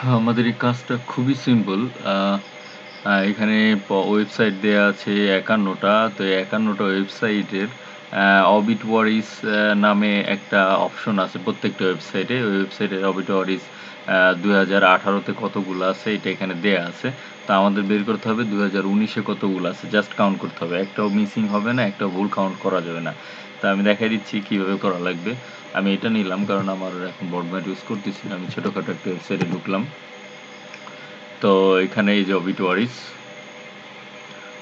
আমাদের এই কাজটা খুবই সিম্পল। আ আ এখানে ওয়েবসাইট দেয়া আছে ৫১ টা। তো এই ৫১ টা ওয়েবসাইটের obituaries নামে একটা অপশন আছে প্রত্যেকটা ওয়েবসাইটে। ওই ওয়েবসাইটের obituaries ২০১৮ তে কতগুলো আছে এটা এখানে দেয়া আছে। তো আমাদের বের করতে হবে ২০১৯ এ কতগুলো আছে। জাস্ট কাউন্ট করতে হবে। একটাও মিসিং হবে না, একটাও ভুল কাউন্ট করা যাবে না। তো আমি দেখাই দিচ্ছি কিভাবে করা লাগবে। আমি এটা নিলাম কারণ আমার এখন ব্রডব্যান্ড ইউজ করতেছি না। আমি ছোটখাটো একটা ওয়েবসাইটে ঢুকলাম। তো এখানে এই যে obituaries,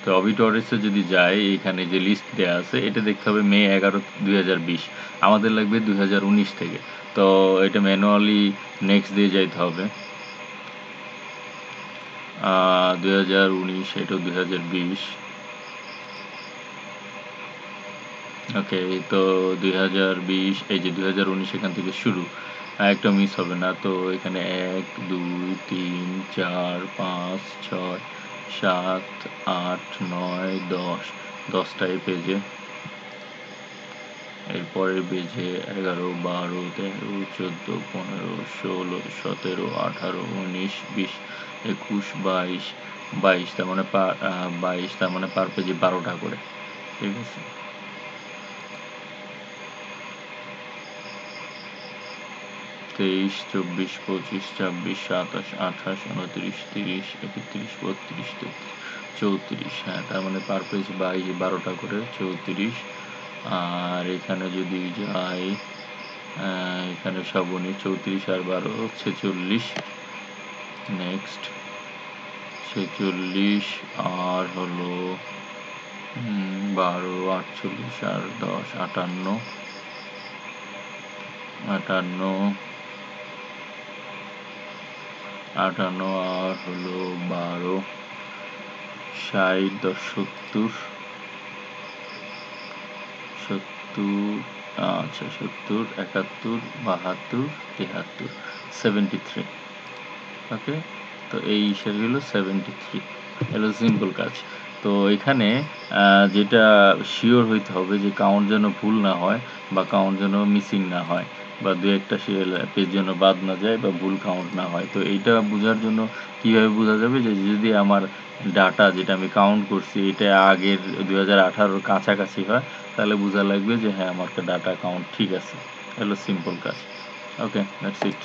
তো obituaries এ যদি যাই এখানে যে লিস্ট দেয়া আছে এটা দেখতে হবে মে ১১, ২০২০। আমাদের লাগবে ২০১৯ থেকে। তো এটা ম্যানুয়ালি নেক্সট দিয়ে যাইতে হবে। ২০১৯ এটাও ২০২০। ওকে, তো ২০২০ এই যে ২০১৯ এখান থেকে শুরু। একটা মিস হবে না। তো এখানে ১, ২, ৩, ৪, ৫, ৬, ৭, ৮, ৯, ১০। ১০ টা এই পেজে। এরপরের পেজে ১১, ১২, ১৩, ১৪, ১৫, ১৬, ১৭, ১৮, ১৯, ২০, ২১, ২২, ২২ তার মানে ২২ তার মানে পার পেজে ১২ টা করে। ঠিক আছে? ২৩, ২৪, ২৫, ২৬, ২৭, ২৮, ২৯, ৩০, ৩১, ৩২, ৩৪, হ্যাঁ, তার মানে পার পেজ ১২ টা করে ৩৪। আর এখানে যদি যাই এখানে সব উনি ৩৪ আর ১২ ৪৬। নেক্সট ৪৬ আর হলো ১২, ৪৮ আর ১০ ৫৮, ৫৮ আর হলো ১২ ৬০, ১০ ৭০, ৭০, আচ্ছা ৭০, ৭১, ৭২, ৭৩, 73। ওকে, তো এই হিসেবে হলো 73। এটা সিম্পল কাজ। তো এখানে যেটা শিওর হইতে হবে যে কাউন্ট যেন ভুল না হয় বা কাউন্ট যেন মিসিং না হয় বা ২-১ টা পেজ যেন বাদ না যায় বা ভুল কাউন্ট না হয়। তো এইটা বুঝার জন্য কিভাবে বোঝা যাবে যে যদি আমার ডাটা যেটা আমি কাউন্ট করছি এটা আগের ২০১৮ র কাছাকাছি হয় তাহলে বোঝা লাগবে যে হ্যাঁ, আমার ডাটা কাউন্ট ঠিক আছে। হলো সিম্পল কাজ। ওকে, দ্যাটস ইট।